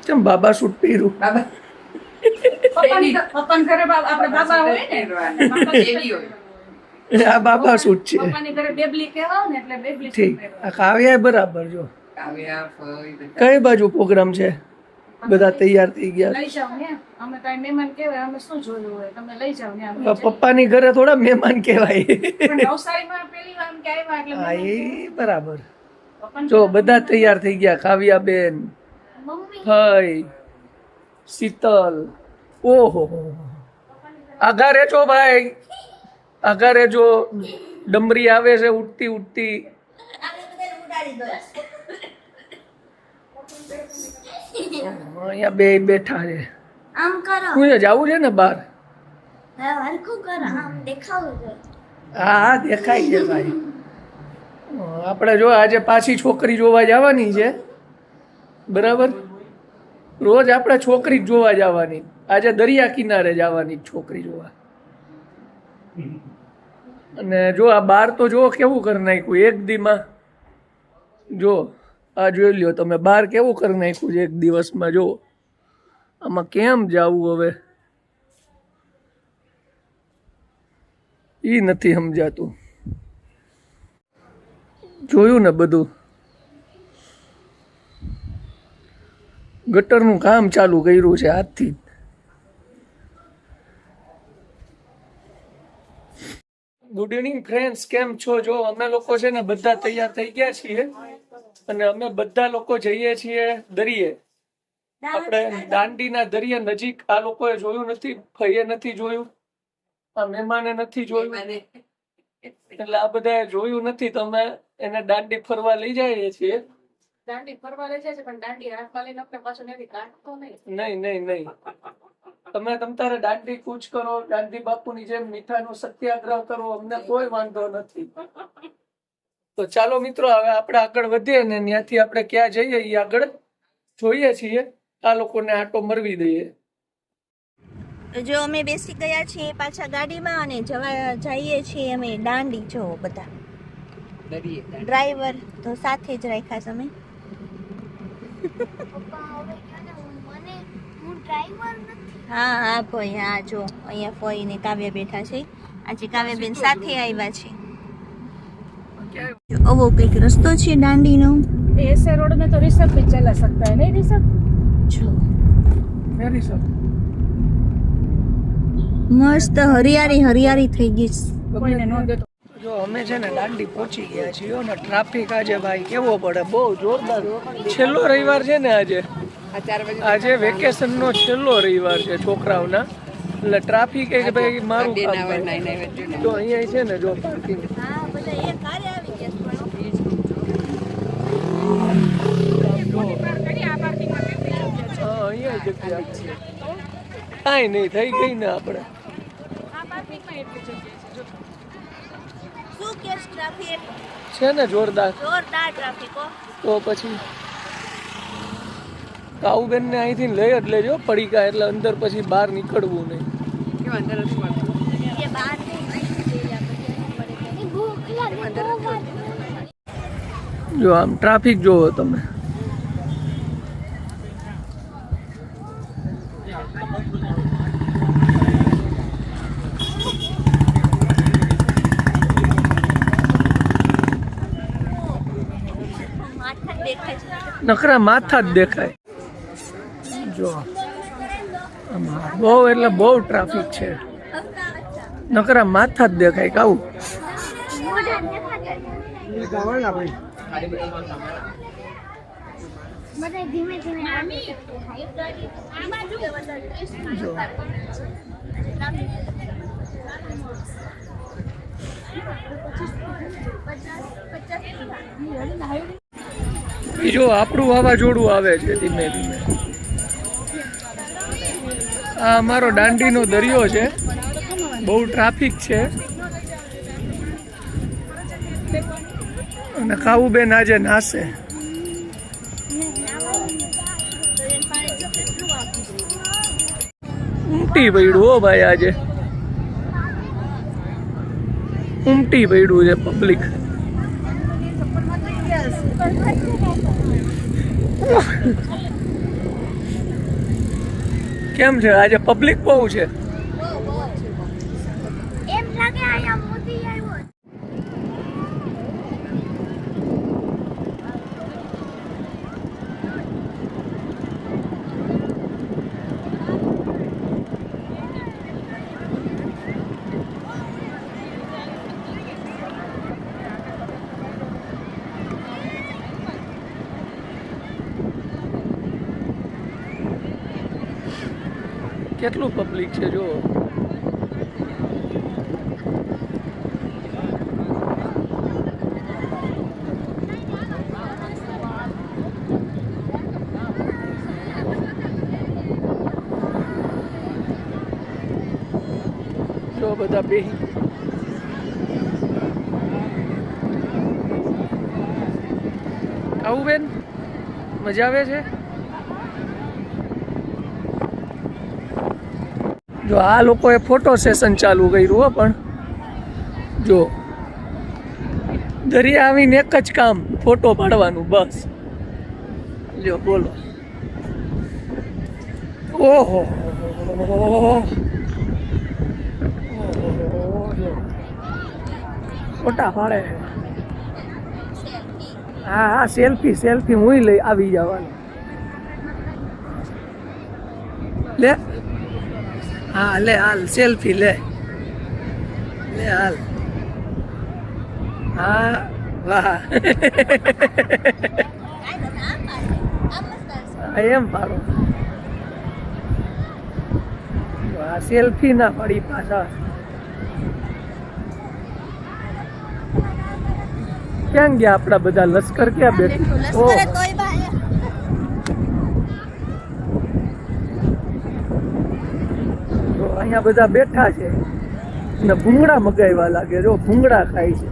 ચમ બાબા સૂટ પહેર્યું બાબા પપ્પાની ઘરે આપણે બાબા હોય ને એવી હોય. આ બાબા સૂટ છે પપ્પાની ઘરે બેબલી કહેવાય ને એટલે બેબલી ઠીક આ કાવ્યા બરાબર જો કાવ્યા, ફઈ બધા. કઈ બાજુ પ્રોગ્રામ છે બધા તૈયાર થઈ ગયા લઈ જાવ ને અમે કઈ મહેમાન કહેવાય અમે શું જોયું હોય તમે લઈ જાવ ને અમે પપ્પાની ઘરે થોડા મહેમાન કહેવાય પણ નવસારીમાં પહેલી વાર કે આવ્યા એટલે હા એ બરાબર પપ્પાની જો બધા તૈયાર થઈ ગયા કાવ્યા બેન મમ્મી ફઈ શીતલ ઓહો આઘા રેજો ભાઈ આઘા રેજો ડમરી આવે છે ઉડતી ઉડતી અહીંયા બે બેઠા છે આમ કરો શું છે જવું છે ને બહાર હરખું કરો આમ દેખાવું છે હા હા દેખાય છે ભાઈ આપણે જો આજે પાછી છોકરી જોવા જવાની છે બરાબર રોજ આપણે છોકરી જ જોવા જવાની આજે દરિયા કિનારે જવાની છોકરી જોવા અને જો આ બાર તો જો કેવું કરી નાખ્યું એક દીમાં જો આ જોઈ લ્યો તમે બાર કેવું કરી નાખ્યું છે એક દિવસમાં જો આમાં કેમ જવું હવે ઈ નથી સમજાતું જોયું ને બધું ગટરનું કામ ચાલુ કર્યું છે આજથી ગુડ ઇવનિંગ ફ્રેન્ડ્સ કેમ છો જો અમે લોકો છે ને બધા તૈયાર થઈ ગયા છીએ અને અમે બધા લોકો જઈએ છીએ દરિયે આપણે દાંડીના દરિયા નજીક આ લોકોએ જોયું નથી ફઈએ નથી જોયું આ મહેમાને નથી જોયું એટલે આ બધાએ જોયું નથી તો અમે એને દાંડી ફરવા લઈ જઈએ છીએ દાંડી ફરવા લઈ જાય છે પણ દાંડી હાથમાં લઈને આપણે પાછું નથી કાઢતો નહીં નહીં નહીં નહીં તમે તારે દાંડી કૂચ કરો ગાંધી બાપુની જેમ મીઠાનો સત્યાગ્રહ કરો અમને કોઈ વાંધો નથી તો ચાલો મિત્રો હવે આપણે આગળ વધીએ ને ત્યાંથી આપણે ક્યાં જઈએ એ આગળ જોઈએ છીએ આ લોકોને આટો મરવી દઈએ જો અમે બેસી ગયા છીએ પાછા ગાડીમાં અને જઈએ છીએ અમે દાંડી જો બધા દરિયે. ડ્રાઈવર તો સાથે જ રાખ્યા છે અમે હા હા ભાઈ હા જો અહીંયા ફઈ ને કાવ્ય બેઠા છે આજે કાવ્યબેન સાથે આવ્યા છે આવો કંઈક રસ્તો છે દાંડીનો ऐसे रोड में तो रिसर्व भी चला सकता है नहीं रिसर्व જો વેરી સર મસ્ત હરિયાળી હરિયાળી થઈ ગઈ છે. કોઈને નો દેતો જો અમે છે ને દાંડી પહોંચી ગયા છીએ ને ટ્રાફિક આજે ભાઈ કેવો પડે બહુ જોરદાર છેલ્લો રવિવાર છે ને આજે આ 4 વાગે આજે વેકેશન નો છેલ્લો રવિવાર છે છોકરાઓના એટલે ટ્રાફિક એ કે ભાઈ મારું કામ કરે. જો અહીંયા છે ને જો પાર્કિંગ હા બધા એક હારે આવી ગયા છે અહીંયા જગ્યા કાંઈ નહીં થઈ ગઈ ને આપણે શું કે ટ્રાફિક છે ને જોરદાર જોરદાર ટ્રાફિક હો તો પછી કાઉબેન ને અહીંથી લઈ જ લેજો પડીકા એટલે અંદર પછી બહાર નીકળવું નહીં કેમ અંદર નથી મળતું. એ બહાર જો આમ ટ્રાફિક જોવો તમે માથા દેખાય છે નકરા માથા જ દેખાય જો આમાં બહુ એટલે બહુ ટ્રાફિક છે નકરા માથા જ દેખાય કાવું બધા ધીમે ધીમે જો બીજું આપણું વાવાઝોડું આવે છે ધીમે ધીમે આ અમારો દાંડીનો દરિયો છે બહુ ટ્રાફિક છે અને કાવુબેન આજે નાશે ઉમટી પડ્યું હો ભાઈ આજે ઉમટી પડ્યું છે પબ્લિક કેમ છે આજે પબ્લિક બહુ છે? એમ લાગે અહીંયા મોદી આવ્યો. કેટલું પબ્લિક છે જો. જો બધા બેહી આવું બેન મજા આવે છે. જો આ લોકોએ ફોટો સેશન ચાલુ કર્યું હો, પણ જો દરિયા આવીને એક જ કામ ફોટો પાડવાનું બસ. લ્યો બોલો. ઓહો ફોટા પાડે. હા હા સેલ્ફી સેલ્ફી હું લઈ આવી જવાનું. લે હા લે હાલ સેલ્ફી લે લે હાલ. હા વાહ એમ પાડો. આ સેલ્ફી ના પડી પાછા. ક્યાં ગયા આપડા બધા લશ્કર? ક્યાં બેઠું? ઓહ જો અહીંયા બધા બેઠા છે ને ભૂંગળા મગાવ્યા લાગે. જો ભૂંગળા ખાય છે.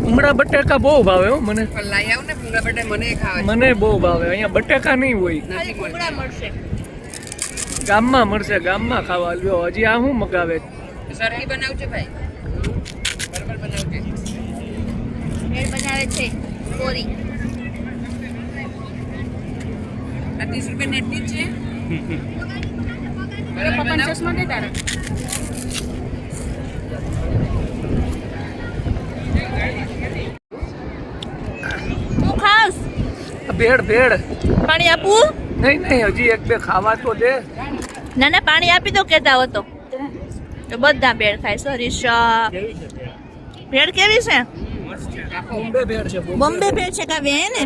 ભૂંગળા બટેકા બહુ ભાવે હો મને. પણ લાઈ આવ ને ભૂંગળા બટાકા મને ખાવા છે. મને બહુ ભાવે. અહીંયા બટેકા નહીં હોય. નથી ભૂંગળા મળશે. ગામમાં મળશે, ગામમાં ખાવા. લ્યો હજી આ શું મગાવે? સરખી બનાવજો ભાઈ, બરાબર બનાવજો. ભેળ બનાવે છે કોરી. આ 30 રૂપિયા નેટની જ છે. બરાબર બનાવ. ચશ્મા દે તારા. હું ખાસ ભેળ ભેળ. પાણી આપું? નહીં નહીં હજી એક બે ખાવા તો દે. ના ના પાણી આપી દો કેતા હો તો બધા ભેળ ખાય. સોરી ભેળ કેવી છે? બોમ્બે ભેળ છે. બોમ્બે ભેળ છે કાવે હે ને?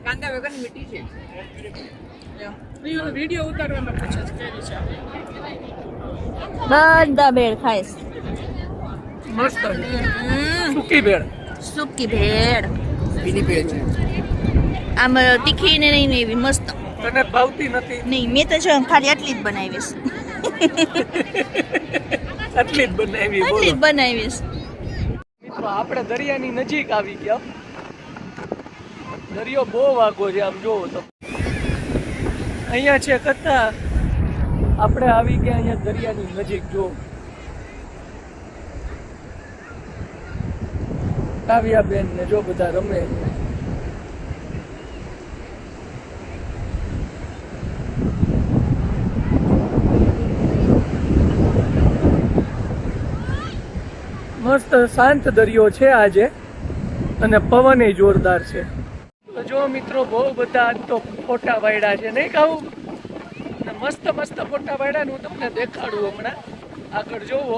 કાંદા વગરની મીઠી છે. વિડીયો ઉતારવામાં પૂછે છે કેવી છે. બધા ભેળ ખાય છે. મસ્ત છે. સૂકી ભેળ. સૂકી ભેળ બીજી પેજ છે. આમ તીખી ને નહીં એવી મસ્ત. તને ભાવતી નથી? નહીં મેં તો જો ખાલી આટલી જ બનાવીશ. આટલી જ બનાવી. આટલી જ બોલો બનાવીશ. મિત્રો આપણે દરિયાની નજીક આવી ગયા. દરિયો બહુ વાગો છે આમ જોવો તો. અહીંયા છે કથા. આપણે આવી ગયા અહીંયા દરિયાની નજીક. જો કાવ્યા બેન ને જો બધા રમે. મસ્ત શાંત દરિયો છે આજે અને પવન એ જોરદાર છે. તો જો મિત્રો બહુ બધા આજ તો ફોટા વાળ્યા છે નહીં કહું? મસ્ત મસ્ત ફોટા વાળ્યા હું તમને દેખાડું હમણાં. આગળ જોવો.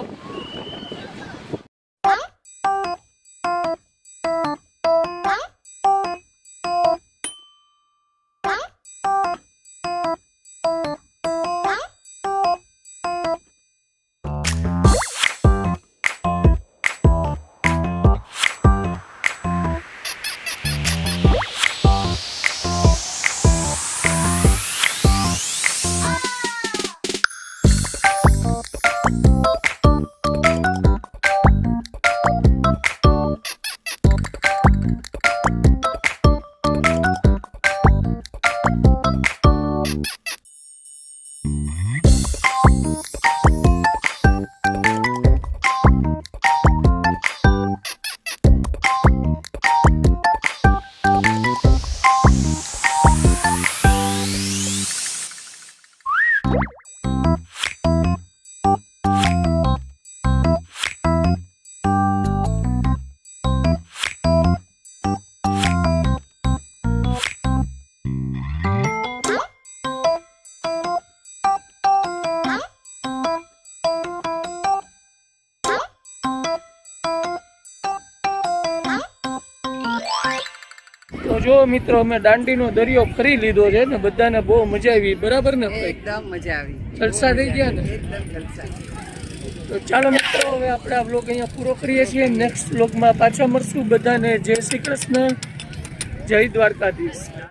જો મિત્રો અમે દાંડીનો દરિયો ફરી લીધો છે ને બધાને બહુ મજા આવી, બરાબર ને ભાઈ? એકદમ મજા આવી, જલસા થઈ ગયા ને? એકદમ જલસા. તો ચાલો મિત્રો હવે આપણે આ વ્લોગ અહીંયા પૂરો કરીએ છીએ. નેક્સ્ટ વ્લોગમાં પાછા મળશું. બધાને જય શ્રી કૃષ્ણ, જય દ્વારકાધીશ.